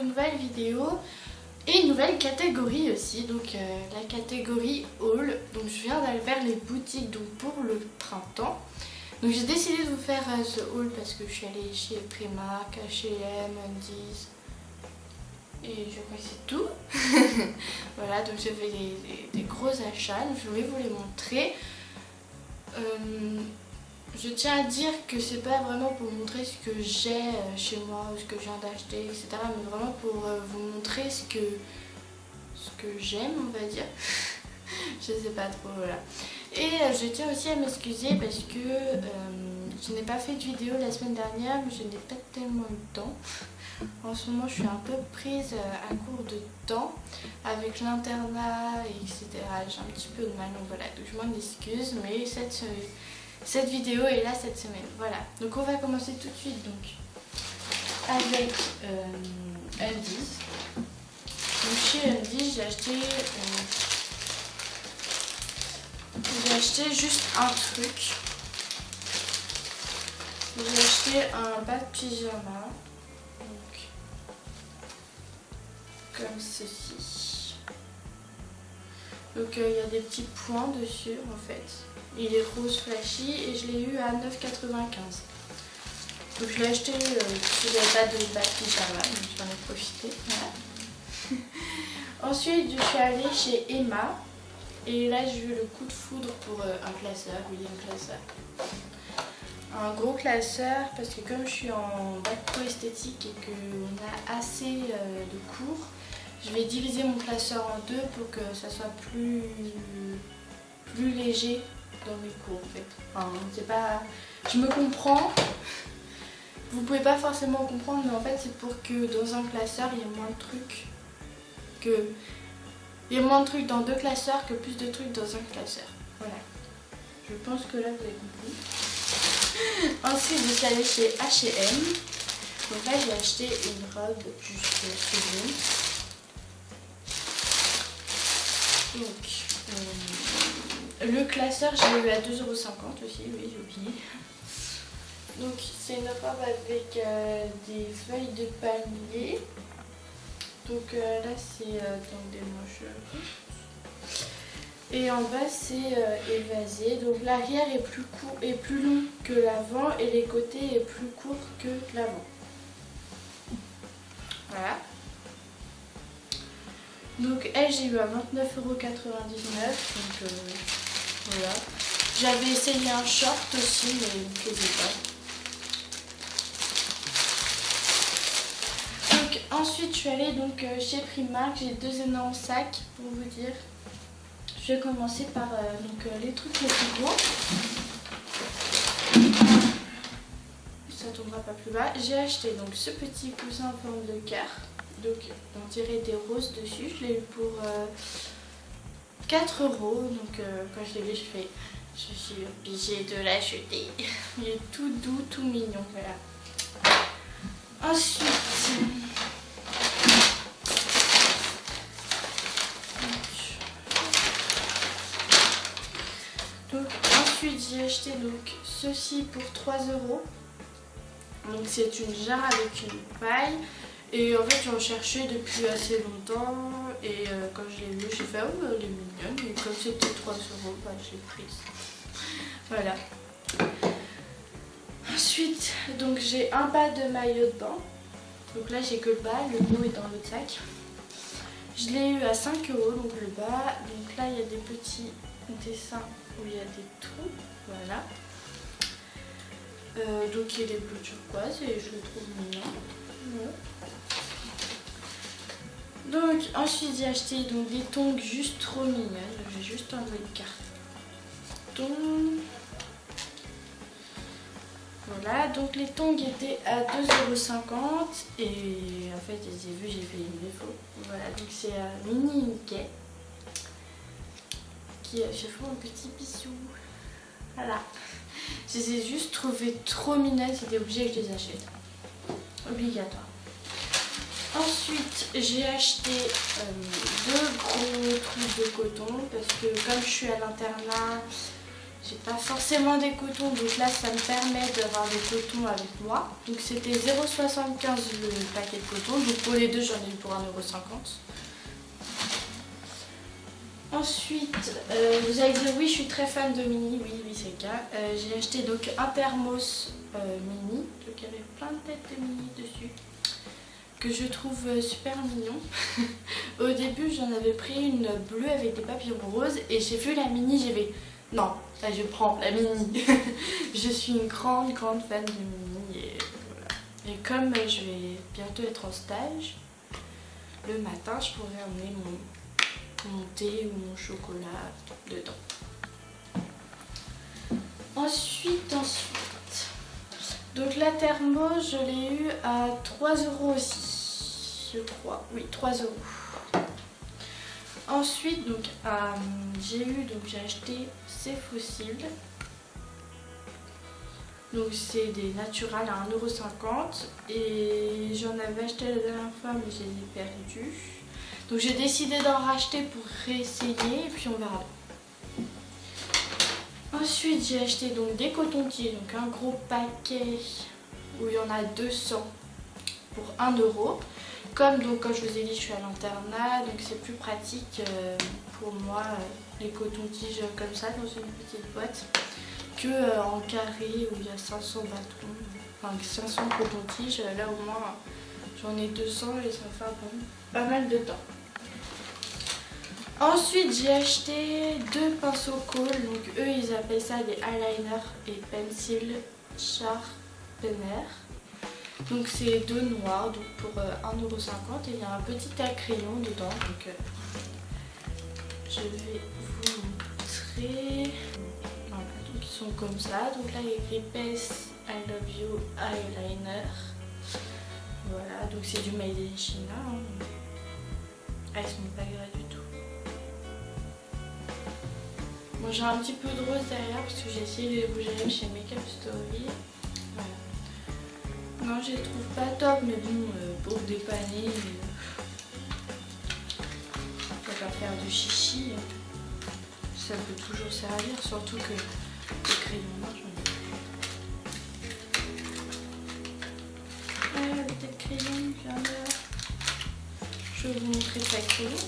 une nouvelle vidéo et une nouvelle catégorie aussi, donc la catégorie haul. Donc je viens d'aller faire les boutiques donc pour le printemps. Donc j'ai décidé de vous faire ce haul parce que je suis allée chez Primark, H&M, Undies et je crois que c'est tout. Voilà, donc j'ai fait des gros achats, donc je vais vous les montrer. Je tiens à dire que c'est pas vraiment pour montrer ce que j'ai chez moi, ce que je viens d'acheter, etc. Mais vraiment pour vous montrer ce que j'aime, on va dire. Je sais pas trop, voilà. Et je tiens aussi à m'excuser parce que je n'ai pas fait de vidéo la semaine dernière, mais je n'ai pas tellement eu le temps. En ce moment, je suis un peu prise à court de temps avec l'internat, etc. J'ai un petit peu de mal, donc voilà. Donc je m'en excuse, mais cette vidéo est là cette semaine. Voilà. Donc on va commencer tout de suite donc avec Undies. Donc chez Undies, j'ai acheté juste un truc. J'ai acheté un bas de pyjama. Donc comme ceci. Donc il y a des petits points dessus en fait. Il est rose flashy et je l'ai eu à 9,95 €. Donc je l'ai acheté parce que j'avais pas de bas de pyjama, donc j'en ai profité. Voilà. Ensuite je suis allée chez Emma et là j'ai eu le coup de foudre pour un classeur, oui un classeur. Un gros classeur parce que comme je suis en bac pro esthétique et qu'on a assez de cours, je vais diviser mon classeur en deux pour que ça soit plus léger dans mes cours en fait. Enfin, c'est pas... Je me comprends. Vous pouvez pas forcément comprendre, mais en fait c'est pour que dans un classeur il y ait moins de trucs il y a moins de trucs dans deux classeurs que plus de trucs dans un classeur. Voilà. Je pense que là vous avez compris. Ensuite je suis allée chez H&M. Donc là j'ai acheté une robe juste sublime. Donc le classeur je l'ai eu à 2,50 € aussi, oui j'ai oublié. Donc c'est une robe avec des feuilles de palmier. Donc là c'est dans des manches et en bas c'est évasé. Donc l'arrière est plus court et plus long que l'avant et les côtés est plus court que l'avant. Voilà. Donc elle j'ai eu à 29,99 €. Donc voilà. J'avais essayé un short aussi mais il ne me plaisait pas. Ensuite je suis allée donc chez Primark, j'ai deux énormes sacs pour vous dire. Je vais commencer par donc, les trucs les plus gros. Ça ne tombera pas plus bas. J'ai acheté donc ce petit coussin en forme de cœur. Donc on dirait des roses dessus. Je l'ai eu pour 4 €. Donc quand je l'ai vu je suis obligée de l'acheter. Il est tout doux, tout mignon. Voilà. Ensuite... Ensuite j'ai acheté donc ceci pour 3 €. Donc c'est une jarre avec une paille. Et en fait j'en cherchais depuis assez longtemps. Et quand je l'ai vue j'ai fait oh elle est mignonne. Et comme c'était 3 €, bah, je l'ai prise. Voilà. Ensuite donc j'ai un bas de maillot de bain. Donc là j'ai que le bas, le haut est dans l'autre sac. Je l'ai eu à 5 €, donc le bas. Donc là il y a des petits dessins où il y a des trous, voilà. Donc il est bleu turquoise et je le trouve mignon. Donc ensuite j'ai acheté donc, des tongs juste trop mignonnes. Je vais juste enlever le carton. Voilà, donc les tongs étaient à 2,50 € et en fait je les ai vus, j'ai fait une défaut. Voilà, donc c'est Mini Mickey. Je fais un petit bisou. Voilà. Je les ai juste trouvées trop mignonnes, c'était obligé que je les achète. Obligatoire. Ensuite, j'ai acheté deux gros trucs de coton parce que comme je suis à l'internat, j'ai pas forcément des cotons, donc là ça me permet d'avoir des cotons avec moi. Donc c'était 0,75 le paquet de coton, donc pour les deux j'en ai eu pour 1,50 €. Ensuite, vous allez dire oui, je suis très fan de mini, oui, c'est le cas. J'ai acheté donc un thermos mini, donc il y avait plein de têtes de mini dessus, que je trouve super mignon. Au début, j'en avais pris une bleue avec des papillons roses et j'ai vu la mini, j'ai fait non, là je prends la mini. Je suis une grande fan de mini et voilà. Et comme je vais bientôt être en stage, le matin, je pourrais emmener mon thé ou mon chocolat dedans. Ensuite, donc la thermos, je l'ai eu à 3 € aussi, je crois. Oui, 3 €. Ensuite, donc j'ai acheté ces fossiles. Donc c'est des naturels à 1,50 € et j'en avais acheté la dernière fois mais je les ai perdus. Donc j'ai décidé d'en racheter pour réessayer et puis on verra. Ensuite j'ai acheté donc des cotons-tiges, donc un gros paquet où il y en a 200 pour 1 €. Comme donc quand je vous ai dit je suis à l'internat, donc c'est plus pratique pour moi les cotons-tiges comme ça dans une petite boîte que en carré où il y a 500 bâtons, enfin 500 cotons-tiges. Là au moins j'en ai 200 et ça fait pas mal de temps. Ensuite j'ai acheté 2 pinceaux Kohl, donc eux ils appellent ça des eyeliners et pencil sharpener. Donc c'est 2 noirs donc pour 1,50 € et il y a un petit crayon dedans. Donc je vais vous montrer. Voilà, donc ils sont comme ça. Donc là il y a écrit PS I Love You Eyeliner. Voilà, donc c'est du Made in China. Elles sont pas gratuites du tout. Bon, j'ai un petit peu de rose derrière parce que j'ai essayé les rouges à lèvres chez Make Up Story. Voilà. Non, je les trouve pas top, mais bon, pour dépanner, on va pas faire de chichi. Ça peut toujours servir, surtout que les crayons noirs, j'en ai. Le tête crayon, viens là. Je vais vous montrer le tête crayon.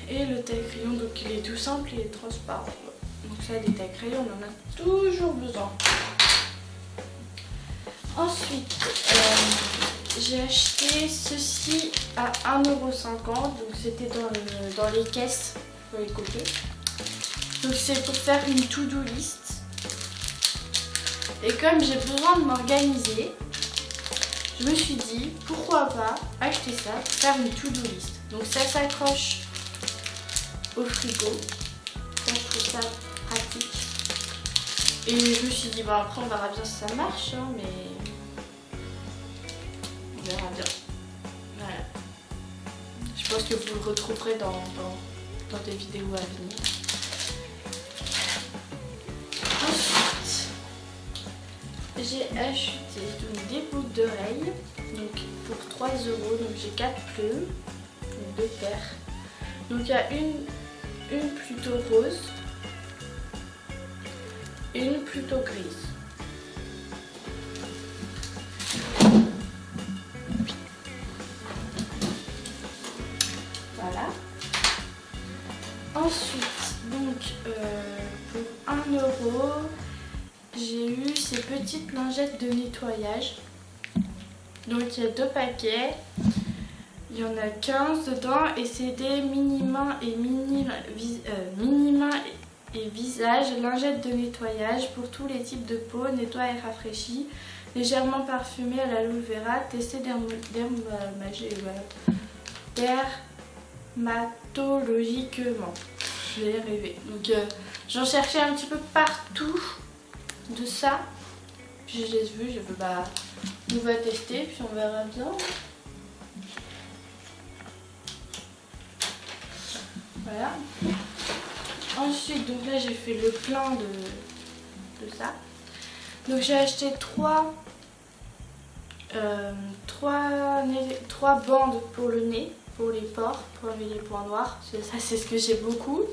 Et le taille crayon, donc il est tout simple, il est transparent. Donc ça, des tailles crayons, on en a toujours besoin. Ensuite, j'ai acheté ceci à 1,50 €. Donc c'était dans les caisses, sur les côtés. Donc c'est pour faire une to-do list. Et comme j'ai besoin de m'organiser, je me suis dit pourquoi pas acheter ça pour faire une to-do list. Donc ça s'accroche au frigo, ça je trouve ça pratique. Et je me suis dit bon après on verra bien si ça marche hein, mais on verra bien. Voilà. Je pense que vous le retrouverez dans des vidéos à venir. Ensuite j'ai acheté donc des boucles d'oreilles donc pour 3 €, donc j'ai 4 plumes, donc 2 paires. Donc il y a une plutôt rose et une plutôt grise. Voilà. Ensuite, donc pour 1 €, j'ai eu ces petites lingettes de nettoyage. Donc il y a 2 paquets. Il y en a 15 dedans et c'est des mini-mains et mini-mains et visage, lingettes de nettoyage pour tous les types de peau, nettoie et rafraîchit, légèrement parfumé à l'aloe vera, testé dermatologiquement. Je vais y arriver. Donc j'en cherchais un petit peu partout de ça. Puis je les ai vus, j'ai fait bah on va tester puis on verra bien. Voilà. Ensuite, donc là j'ai fait le plein de ça. Donc j'ai acheté 3 bandes pour le nez. pour les pores, pour enlever les points noirs. Ça c'est ce que j'ai beaucoup.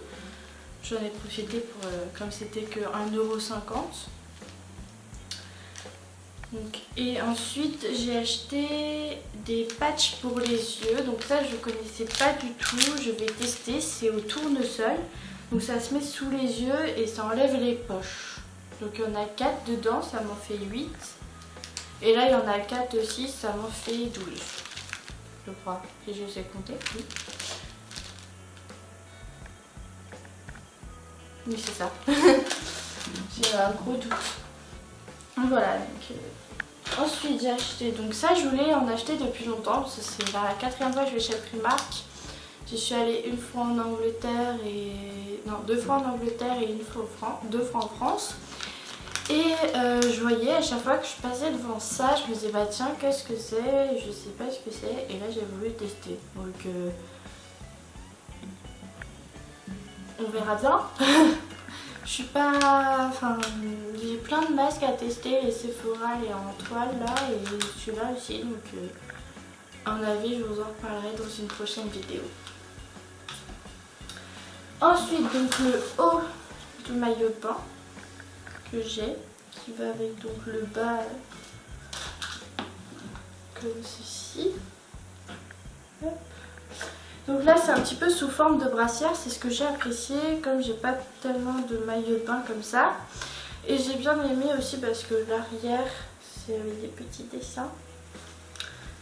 J'en ai profité pour, comme c'était que 1,50 €. Donc, et ensuite j'ai acheté des patchs pour les yeux. Donc ça je ne connaissais pas du tout. Je vais tester. C'est au tournesol. Donc ça se met sous les yeux et ça enlève les poches. Donc il y en a 4 dedans, ça m'en fait 8. Et là il y en a 4 aussi, ça m'en fait 12. Je crois, si je sais compter. Oui, oui c'est ça. J'ai un gros doute. Voilà, donc ensuite j'ai acheté, donc ça je voulais en acheter depuis longtemps, parce que c'est la 4e fois que je vais chez Primark. Je suis allée une fois en Angleterre et... non, 2 fois en Angleterre et 2 fois en France. Et je voyais à chaque fois que je passais devant ça, je me disais bah tiens qu'est-ce que c'est, je sais pas ce que c'est, et là j'ai voulu tester. Donc on verra bien. Je suis pas... enfin j'ai plein de masques à tester, les Sephora et en toile là, et celui-là aussi, donc à mon avis je vous en reparlerai dans une prochaine vidéo. Ensuite donc le haut du maillot de bain que j'ai, qui va avec donc le bas comme ceci. Hop. Donc là c'est un petit peu sous forme de brassière, c'est ce que j'ai apprécié comme j'ai pas tellement de maillot de bain comme ça. Et j'ai bien aimé aussi parce que l'arrière c'est avec des petits dessins.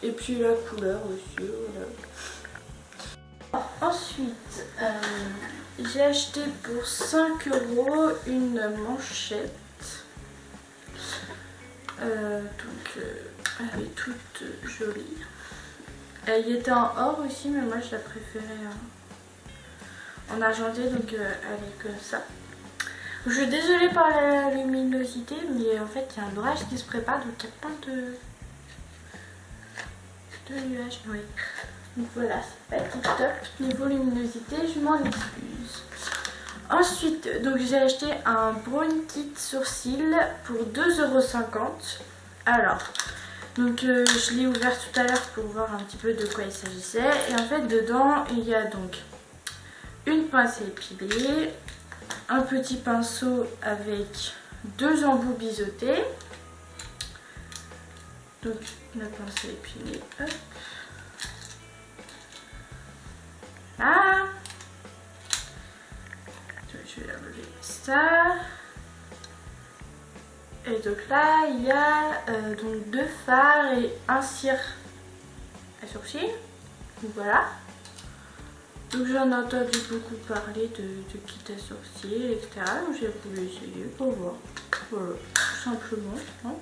Et puis la couleur aussi, voilà. Ensuite j'ai acheté pour 5 € une manchette. Donc elle est toute jolie. Elle était en or aussi, mais moi je la préférais en argenté, donc elle est comme ça. Je suis désolée par la luminosité, mais en fait il y a un orage qui se prépare, donc il y a plein de nuages. Oui. Donc voilà, c'est pas tip top niveau luminosité, je m'en excuse. Ensuite, donc j'ai acheté un brown kit sourcils pour 2,50 €. Alors, donc je l'ai ouvert tout à l'heure pour voir un petit peu de quoi il s'agissait. Et en fait, dedans, il y a donc une pince à épiler, un petit pinceau avec 2 embouts biseautés. Donc la pince à épiler, hop. Là. Je vais enlever ça. Et donc là, il y a donc 2 fards et un cire à sourcils. Donc voilà. Donc j'en ai entendu beaucoup parler de kit à sourcils, etc. Donc j'ai voulu essayer pour voir. Voilà, tout simplement. Hein.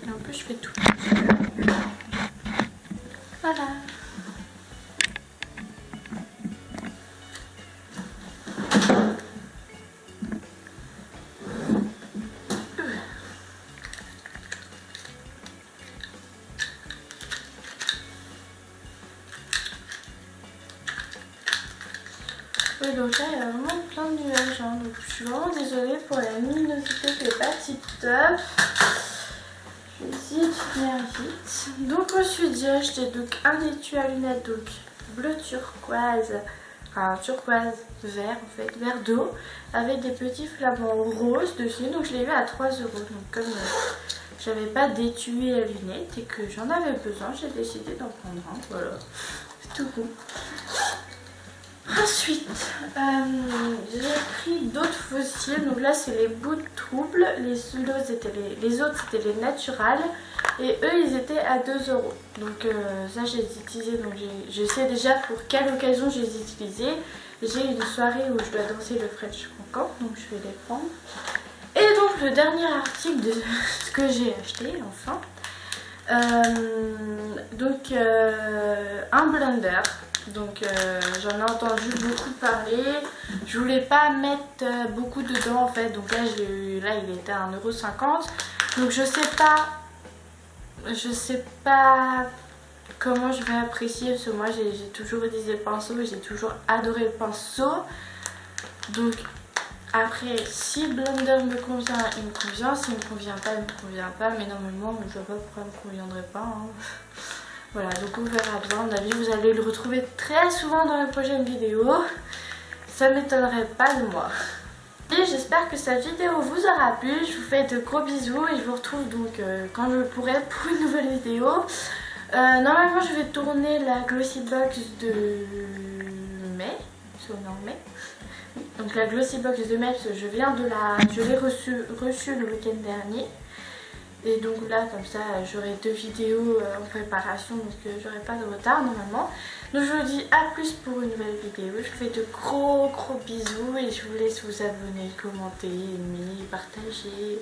Et en plus, je fais tout. Voilà. Oui, donc là il y a vraiment plein de nuages, hein. Donc je suis vraiment désolée pour la luminosité qui n'est pas tip top. Je vais essayer de finir vite. Donc ensuite j'ai acheté donc un étui à lunettes donc bleu turquoise, enfin turquoise vert en fait, vert d'eau, avec des petits flamants roses dessus. Donc je l'ai eu à 3 €. Donc comme j'avais pas d'étui à lunettes et que j'en avais besoin, j'ai décidé d'en prendre un. Voilà, c'est tout cool. Ensuite, j'ai pris d'autres fossiles. Donc là, c'est les bouts de trouble. Les autres, c'était les naturales. Et eux, ils étaient à 2 €. Donc ça, je les ai utilisés. Donc je sais déjà pour quelle occasion je les ai utilisés. J'ai une soirée où je dois danser le French Cancan. Donc je vais les prendre. Et donc, le dernier article de ce que j'ai acheté, enfin. Donc, un blender. Donc j'en ai entendu beaucoup parler. Je voulais pas mettre beaucoup dedans en fait. Donc là, il était à 1,50 €. Donc je sais pas comment je vais apprécier. Parce que moi j'ai toujours utilisé le pinceau et j'ai toujours adoré le pinceau. Donc après, si le blender me convient, il me convient. S'il me convient pas, il me convient pas. Mais normalement, je vois pas pourquoi il me conviendrait pas. Hein. Voilà, donc on verra bien. À mon avis, vous allez le retrouver très souvent dans les prochaines vidéos. Ça m'étonnerait pas de moi. Et j'espère que cette vidéo vous aura plu. Je vous fais de gros bisous et je vous retrouve donc quand je pourrai pour une nouvelle vidéo. Normalement, je vais tourner la Glossy Box de mai. On est en mai. Donc la Glossy Box de mai, je l'ai reçue le week-end dernier. Et donc là, comme ça, j'aurai 2 vidéos en préparation, donc j'aurai pas de retard normalement. Donc je vous dis à plus pour une nouvelle vidéo. Je vous fais de gros bisous et je vous laisse vous abonner, commenter, aimer, partager.